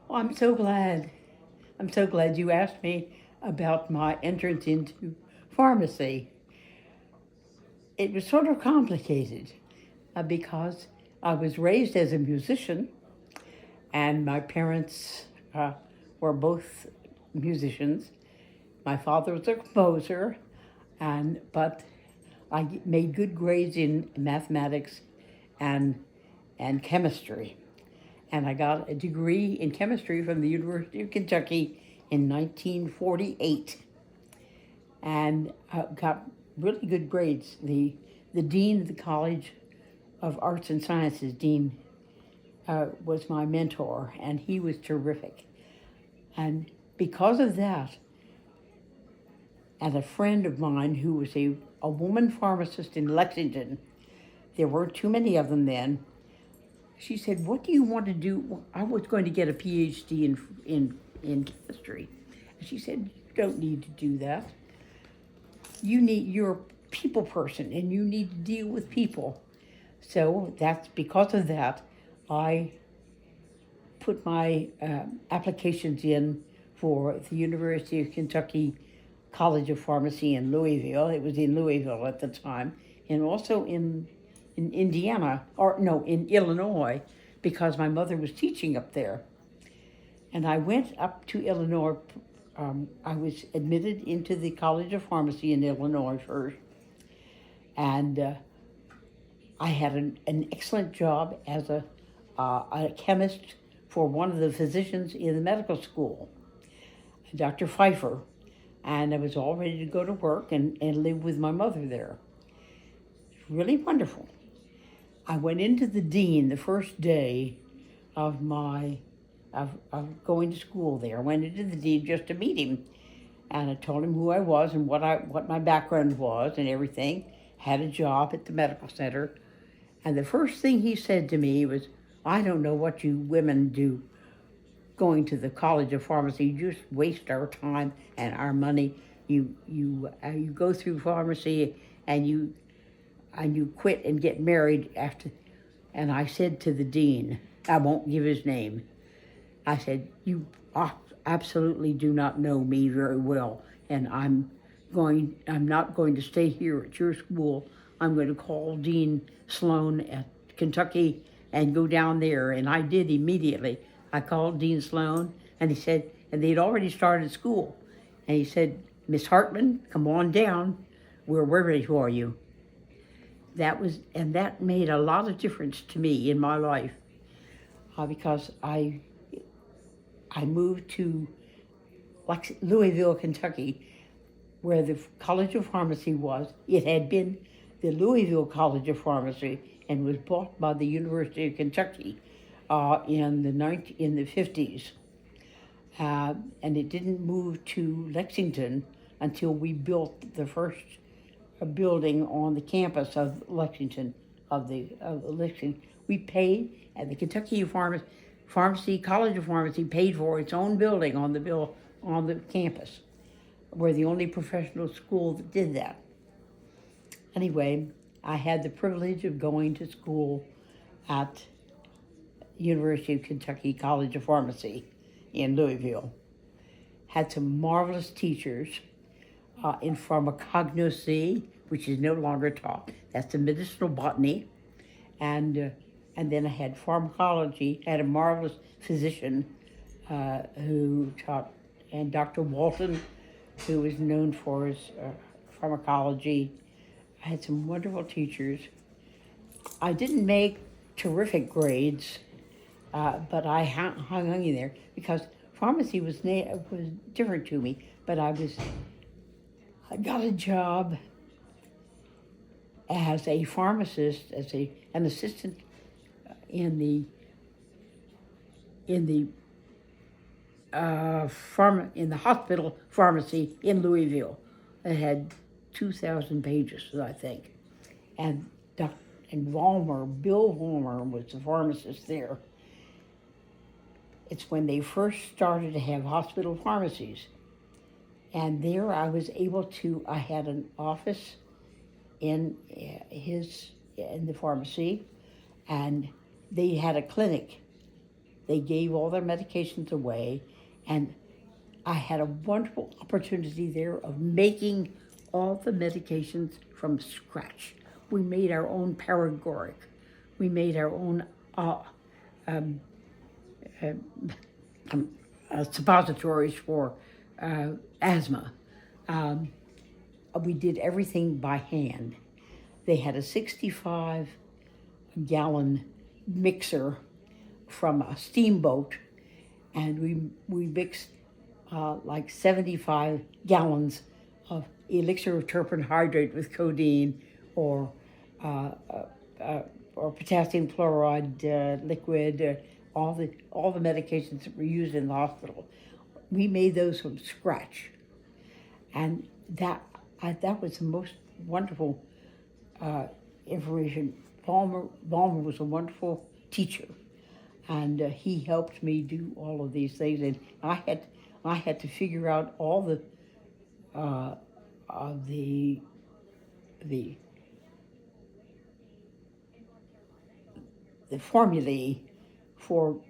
Well, I'm so glad. I'm so glad you asked me about my entrance into pharmacy. It was sort of complicated because I was raised as a musician, and my parents were both musicians. My father was a composer, but I made good grades in mathematics and chemistry. And I got a degree in chemistry from the University of Kentucky in 1948, and got really good grades. The dean of the College of Arts and Sciences, Dean, was my mentor, and he was terrific. And because of that, and a friend of mine who was a woman pharmacist in Lexington, there weren't too many of them then. She said, "What do you want to do?" I was going to get a PhD in chemistry. And she said, "You don't need to do that. You're a people person and you need to deal with people." So that's because of that, I put my applications in for the University of Kentucky College of Pharmacy in Louisville. It was in Louisville at the time, and also in Indiana, or no, in Illinois, because my mother was teaching up there. And I went up to Illinois. I was admitted into the College of Pharmacy in Illinois first, and I had an excellent job as a chemist for one of the physicians in the medical school, Dr. Pfeiffer, and I was all ready to go to work and live with my mother there. Really wonderful. I went into the dean the first day of of going to school there. I went into the dean just to meet him, and I told him who I was and what my background was and everything. Had a job at the medical center, and the first thing he said to me was, "I don't know what you women do going to the College of Pharmacy. You just waste our time and our money. You go through pharmacy and you quit and get married after." And I said to the dean, I won't give his name, I said, "You absolutely do not know me very well, and I'm not going to stay here at your school. I'm going to call Dean Sloan at Kentucky and go down there." And I did immediately. I called Dean Sloan, and he said, and they'd already started school, and he said, "Miss Hartman, come on down. We're ready for you." That made a lot of difference to me in my life, because I moved to Louisville, Kentucky, where the College of Pharmacy was. It had been the Louisville College of Pharmacy and was bought by the University of Kentucky in the 50s, and it didn't move to Lexington until we built the first building on the campus of Lexington of Lexington. We paid, and the Kentucky Pharmacy College of Pharmacy paid for its own building on the campus. We're the only professional school that did that. Anyway, I had the privilege of going to school at University of Kentucky College of Pharmacy in Louisville. Had some marvelous teachers in pharmacognosy, which is no longer taught. That's the medicinal botany, and then I had pharmacology. I had a marvelous physician who taught, and Dr. Walton, who was known for his pharmacology. I had some wonderful teachers. I didn't make terrific grades, but I hung in there because pharmacy was different to me. But I got a job as a pharmacist, as an assistant in the in the hospital pharmacy in Louisville. It had 2,000 pages, I think, and Bill Vollmer was the pharmacist there. It's when they first started to have hospital pharmacies, and there I was able to. I had an office in the pharmacy, and they had a clinic They gave all their medications away, and I had a wonderful opportunity there of making all the medications from scratch. We made our own paregoric. We made our own suppositories for asthma. We did everything by hand. They had a 65-gallon mixer from a steamboat, and we mixed like 75 gallons of elixir of turpentine hydrate with codeine, or potassium chloride liquid, all the medications that were used in the hospital. We made those from scratch, and that was the most wonderful information. Balmer was a wonderful teacher, and he helped me do all of these things. And I had to figure out all the formulae for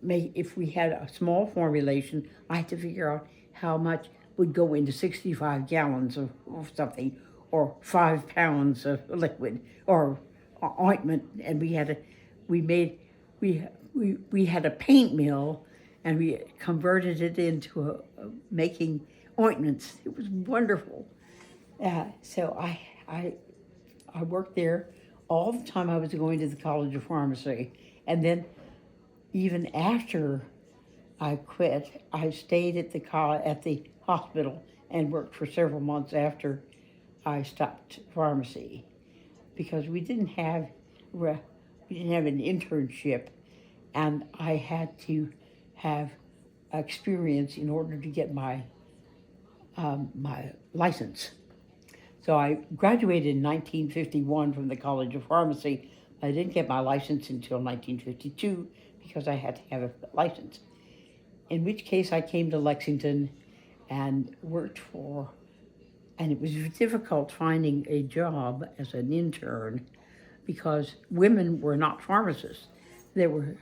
if we had a small formulation. I had to figure out how much would go into 65 gallons of something, or 5 pounds of liquid, or ointment. And we had a paint mill, and we converted it into making ointments. It was wonderful. So I worked there all the time I was going to the College of Pharmacy. And then even after I quit, I stayed at the hospital and worked for several months after I stopped pharmacy, because we didn't have an internship, and I had to have experience in order to get my license. So I graduated in 1951 from the College of Pharmacy. I didn't get my license until 1952 because I had to have a license. In which case I came to Lexington and worked and it was difficult finding a job as an intern because women were not pharmacists. I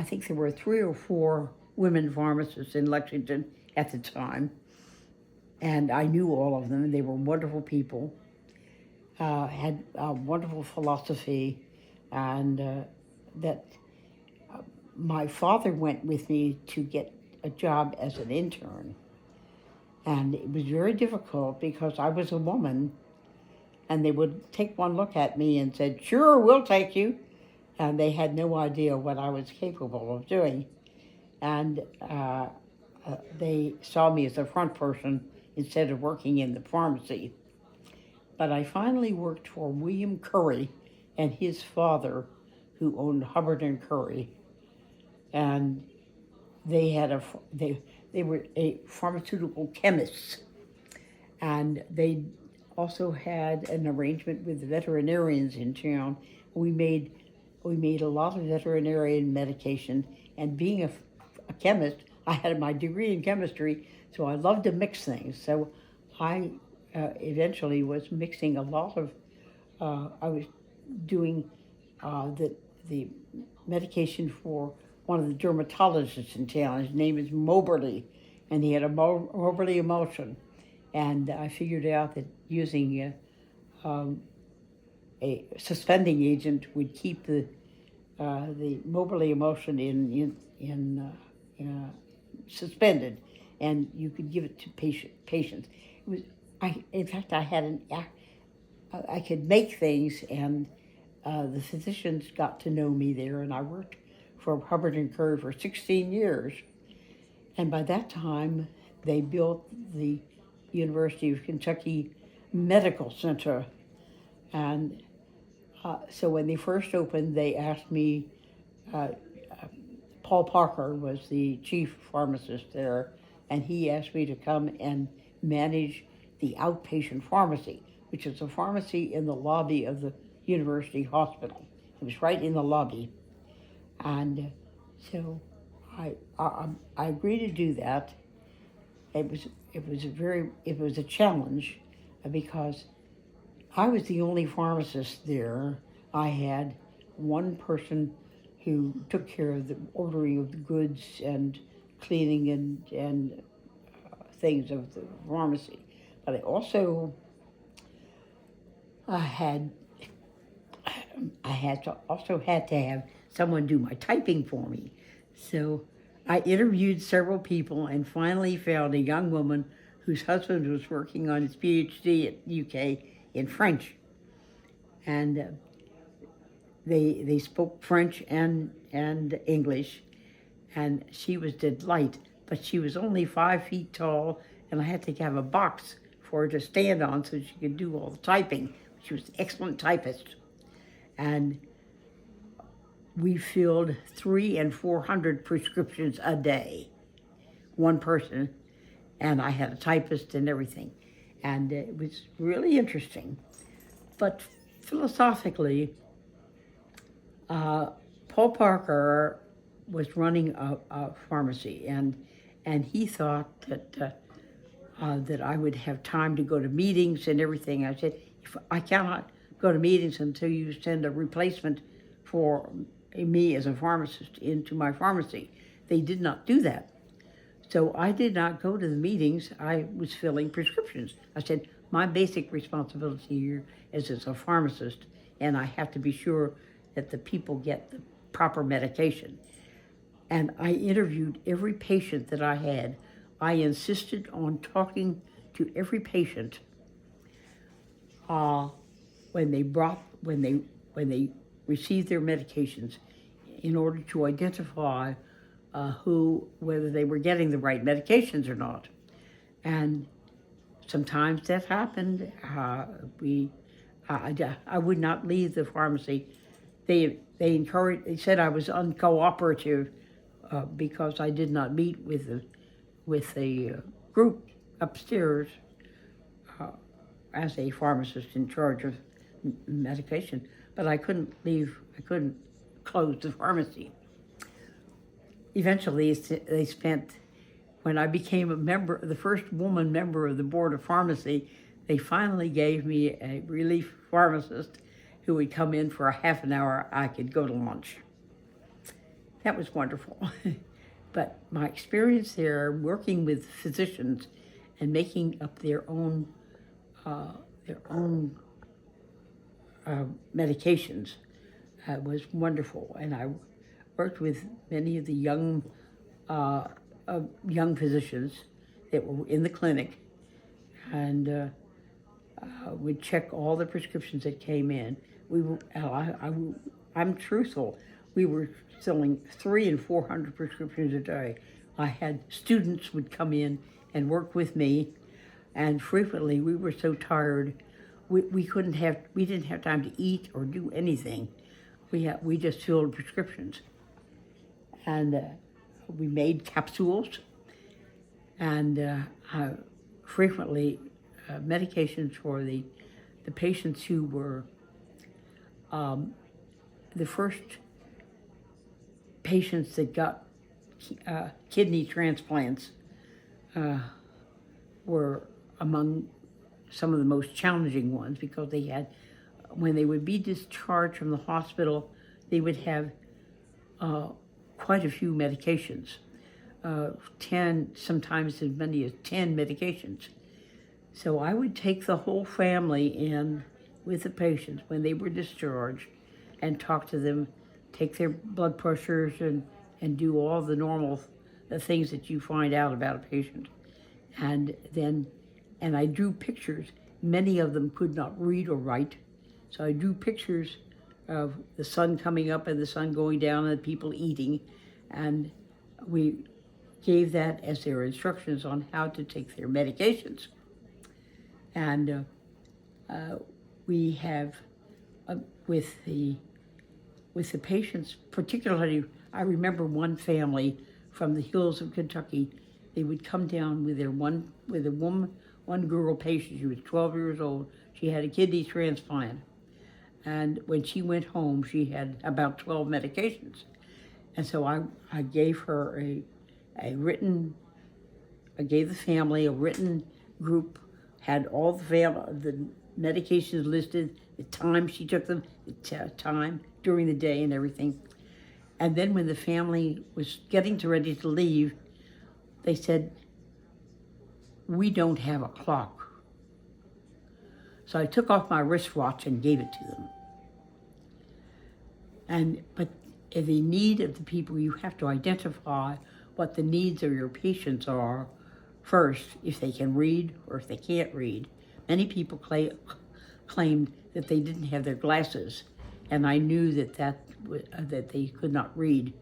think there were 3 or 4 women pharmacists in Lexington at the time, and I knew all of them. They were wonderful people, had a wonderful philosophy, and my father went with me to get a job as an intern. And it was very difficult because I was a woman, and they would take one look at me and said, "Sure, we'll take you." And they had no idea what I was capable of doing. And they saw me as a front person instead of working in the pharmacy. But I finally worked for William Curry and his father, who owned Hubbard and Curry. And they were a pharmaceutical chemists, and they also had an arrangement with the veterinarians in town. We made a lot of veterinarian medication, and being a chemist, I had my degree in chemistry, so I loved to mix things. So I eventually was mixing a lot of. I was doing the medication for one of the dermatologists in town. His name is Moberly, and he had a Moberly emulsion. And I figured out that using a suspending agent would keep the Moberly emulsion in suspended, and you could give it to patients. In fact, I could make things, and the physicians got to know me there, and I worked for Hubbard and Curry for 16 years. And by that time, they built the University of Kentucky Medical Center. And so when they first opened, they asked me, Paul Parker was the chief pharmacist there, and he asked me to come and manage the outpatient pharmacy, which is a pharmacy in the lobby of the university hospital. It was right in the lobby. And so I agreed to do that. It was a challenge because I was the only pharmacist there. I had one person who took care of the ordering of the goods and cleaning and things of the pharmacy. But I also had to have someone do my typing for me. So I interviewed several people and finally found a young woman whose husband was working on his PhD at UK in French. And they spoke French and English, and she was delight, but she was only 5 feet tall, and I had to have a box for her to stand on so she could do all the typing. She was an excellent typist. And we filled 300 and 400 prescriptions a day, one person, and I had a typist and everything. And it was really interesting. But philosophically, Paul Parker was running a pharmacy, and he thought that I would have time to go to meetings and everything. I said, if I cannot go to meetings until you send a replacement for me as a pharmacist into my pharmacy. They did not do that. So I did not go to the meetings. I was filling prescriptions. I said, my basic responsibility here is as a pharmacist, and I have to be sure that the people get the proper medication. And I interviewed every patient that I had. I insisted on talking to every patient when they received their medications, in order to identify whether they were getting the right medications or not. And sometimes that happened. I would not leave the pharmacy. They said I was uncooperative because I did not meet with the group upstairs as a pharmacist in charge of medication. But I couldn't close the pharmacy. Eventually, they spent, when I became the first woman member of the Board of Pharmacy, they finally gave me a relief pharmacist who would come in for a half an hour. I could go to lunch. That was wonderful. But my experience there, working with physicians and making up their own medications was wonderful. And I worked with many of the young physicians that were in the clinic, and would check all the prescriptions that came in. I'm truthful. We were selling 300 and 400 prescriptions a day. I had students would come in and work with me, and frequently we were so tired, we didn't have time to eat or do anything. We just filled prescriptions, and we made capsules, and frequently medications for the patients who were the first patients that got kidney transplants were among some of the most challenging ones, because they had, when they would be discharged from the hospital, they would have quite a few medications, 10, sometimes as many as 10 medications. So I would take the whole family in with the patients when they were discharged and talk to them, take their blood pressures and do all the normal things that you find out about a patient. And I drew pictures. Many of them could not read or write. So I drew pictures of the sun coming up and the sun going down and people eating. And we gave that as their instructions on how to take their medications. And we have, with the patients, particularly, I remember one family from the hills of Kentucky. They would come down with one girl patient. She was 12 years old. She had a kidney transplant, and when she went home, she had about 12 medications. And so I gave her I gave the family a written group, had all the medications listed, the time she took them, the time during the day and everything. And then when the family was getting ready to leave, they said, "We don't have a clock." So I took off my wristwatch and gave it to them. But the need of the people, you have to identify what the needs of your patients are first, if they can read or if they can't read. Many people claimed that they didn't have their glasses, and I knew that they could not read.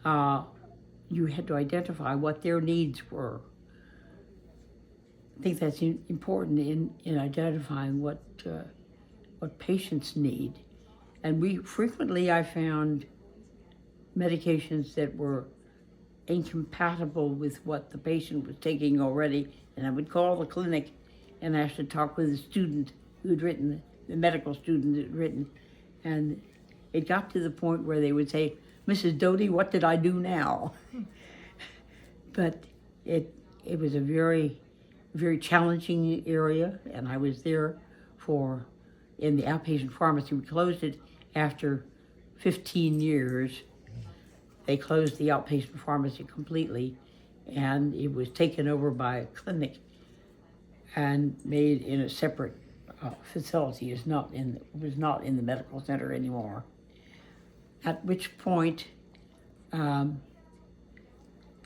You had to identify what their needs were. I think that's important in identifying what patients need. And I found medications that were incompatible with what the patient was taking already, and I would call the clinic and ask to talk with the student who had written, the medical student who had written, and it got to the point where they would say, "Mrs. Doughty, what did I do now?" But it was a very, very challenging area, and I was there in the outpatient pharmacy. We closed it after 15 years. They closed the outpatient pharmacy completely, and it was taken over by a clinic and made in a separate facility. It was not in the medical center anymore. At which point,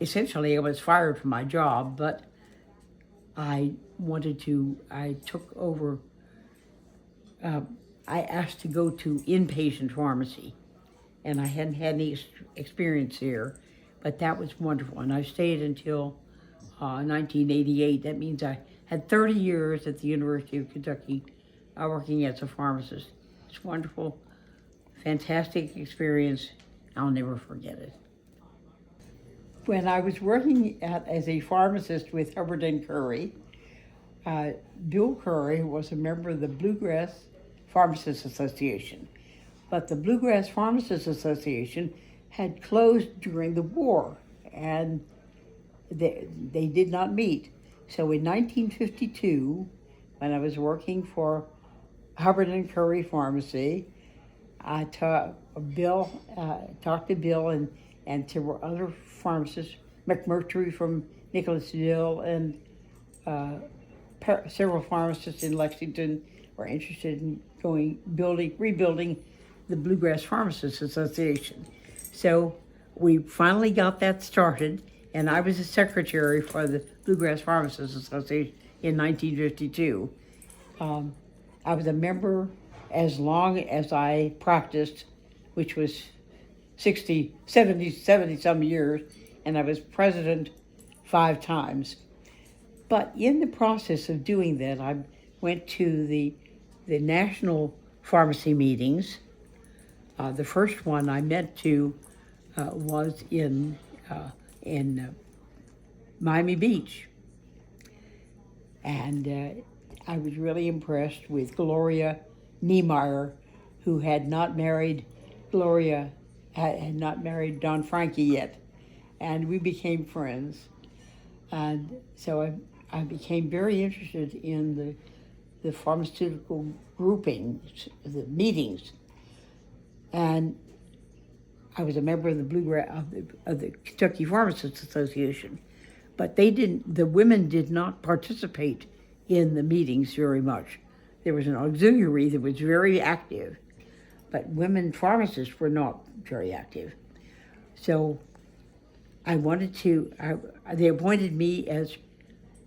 essentially I was fired from my job, but I took over, I asked to go to inpatient pharmacy, and I hadn't had any experience here, but that was wonderful, and I stayed until 1988. That means I had 30 years at the University of Kentucky working as a pharmacist. It's wonderful, fantastic experience. I'll never forget it. When I was working as a pharmacist with Hubbard and Curry, Bill Curry was a member of the Bluegrass Pharmacists Association. But the Bluegrass Pharmacists Association had closed during the war, and they did not meet. So in 1952, when I was working for Hubbard and Curry Pharmacy, I talked to Bill and to other pharmacists, McMurtry from Nicholasville, and several pharmacists in Lexington were interested in rebuilding the Bluegrass Pharmacists Association. So we finally got that started, and I was the secretary for the Bluegrass Pharmacists Association in 1952. I was a member as long as I practiced, which was 70 some years, and I was president 5 times. But in the process of doing that, I went to the national pharmacy meetings. The first one I went to was in Miami Beach, and I was really impressed with Gloria Niemeyer, who had not married had not married Don Frankie yet, and we became friends. And so I became very interested in the pharmaceutical groupings, the meetings, and I was a member of the Kentucky Pharmacists Association, but the women did not participate in the meetings very much. There was an auxiliary that was very active, but women pharmacists were not very active. So they appointed me as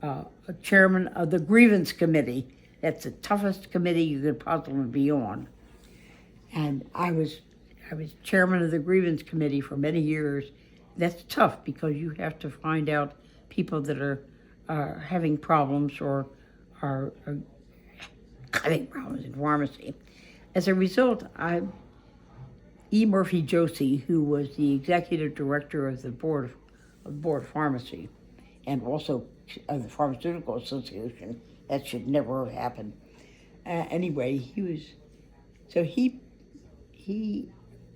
a chairman of the grievance committee. That's the toughest committee you could possibly be on. And I was chairman of the grievance committee for many years. That's tough because you have to find out people that are having problems or are having problems in pharmacy. As a result, E. Murphy Josie, who was the executive director of the board of pharmacy, and also of the Pharmaceutical Association, that should never have happened. Anyway, he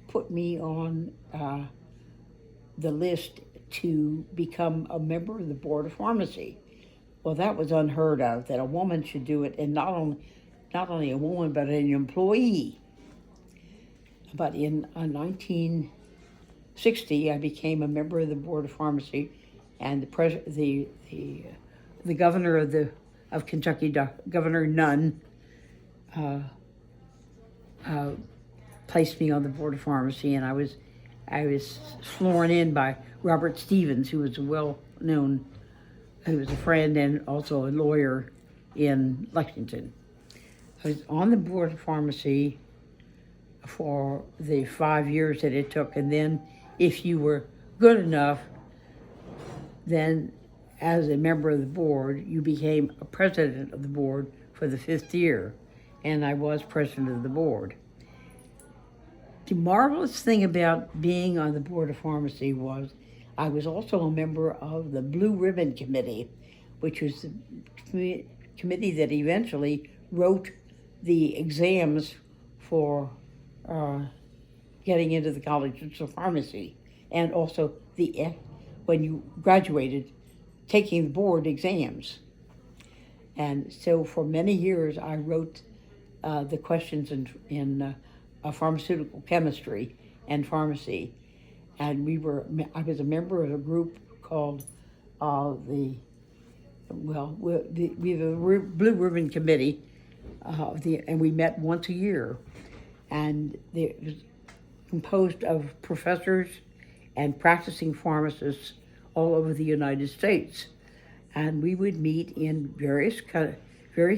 put me on the list to become a member of the board of pharmacy. Well, that was unheard of, that a woman should do it, and not only a woman, but an employee. But in 19 60, I became a member of the Board of Pharmacy, and the governor of Kentucky, Governor Nunn, placed me on the Board of Pharmacy, and I was sworn in by Robert Stevens, who was who was a friend and also a lawyer in Lexington. I was on the Board of Pharmacy for the 5 years that it took, and then if you were good enough, then as a member of the board, you became a president of the board for the 5th year, and I was president of the board. The marvelous thing about being on the Board of Pharmacy was I was also a member of the Blue Ribbon Committee, which was the committee that eventually wrote the exams for getting into the College of Pharmacy, and also when you graduated, taking the board exams. And so for many years, I wrote the questions in pharmaceutical chemistry and pharmacy. And I was a member of a group called we have a Blue Ribbon Committee, and we met once a year. And it was composed of professors and practicing pharmacists all over the United States. And we would meet in various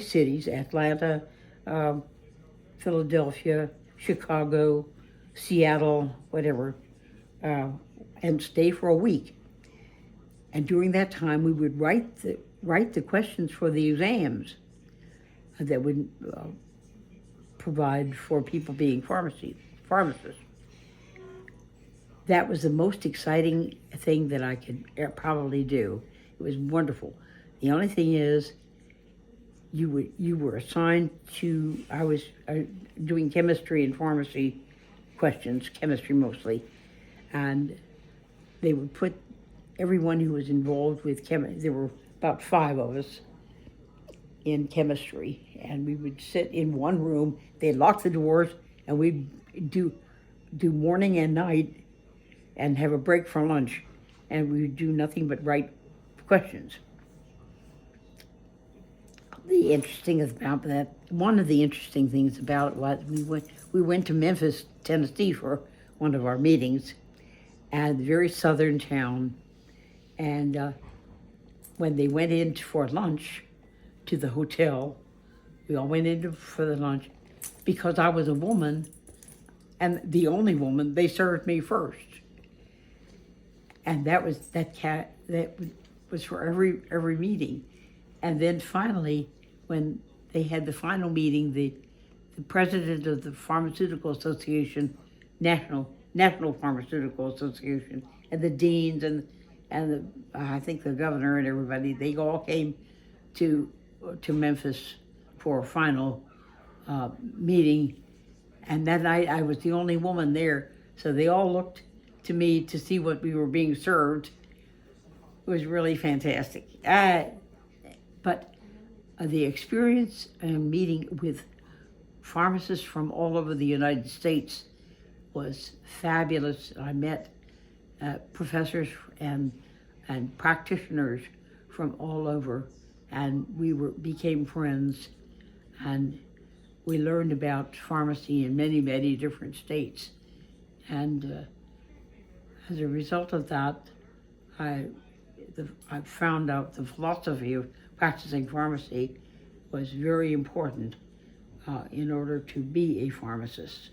cities: Atlanta, Philadelphia, Chicago, Seattle, whatever, and stay for a week. And during that time, we would write the questions for the exams that would provide for people being pharmacists. That was the most exciting thing that I could probably do. It was wonderful. The only thing is, you were assigned to. I was doing chemistry and pharmacy questions, chemistry mostly, and they would put everyone who was involved with chemistry. There were about 5 of us in chemistry, and we would sit in one room. They'd lock the doors, and we'd do morning and night, and have a break for lunch, and we would do nothing but write questions. One of the interesting things about it was we went to Memphis, Tennessee for one of our meetings, and a very southern town. And when they went in for lunch to the hotel, we all went in for the lunch. Because I was a woman, and the only woman, they served me first. And that was for every meeting. And then finally, when they had the final meeting, the president of the Pharmaceutical Association, National Pharmaceutical Association, and the deans and I think the governor and everybody, they all came to Memphis for a final meeting. And that night I was the only woman there, so they all looked to me to see what we were being served. It was really fantastic. But the experience meeting with pharmacists from all over the United States was fabulous. I met professors and practitioners from all over, and we became friends, and we learned about pharmacy in many, many different states. And as a result of that, I found out the philosophy of practicing pharmacy was very important in order to be a pharmacist.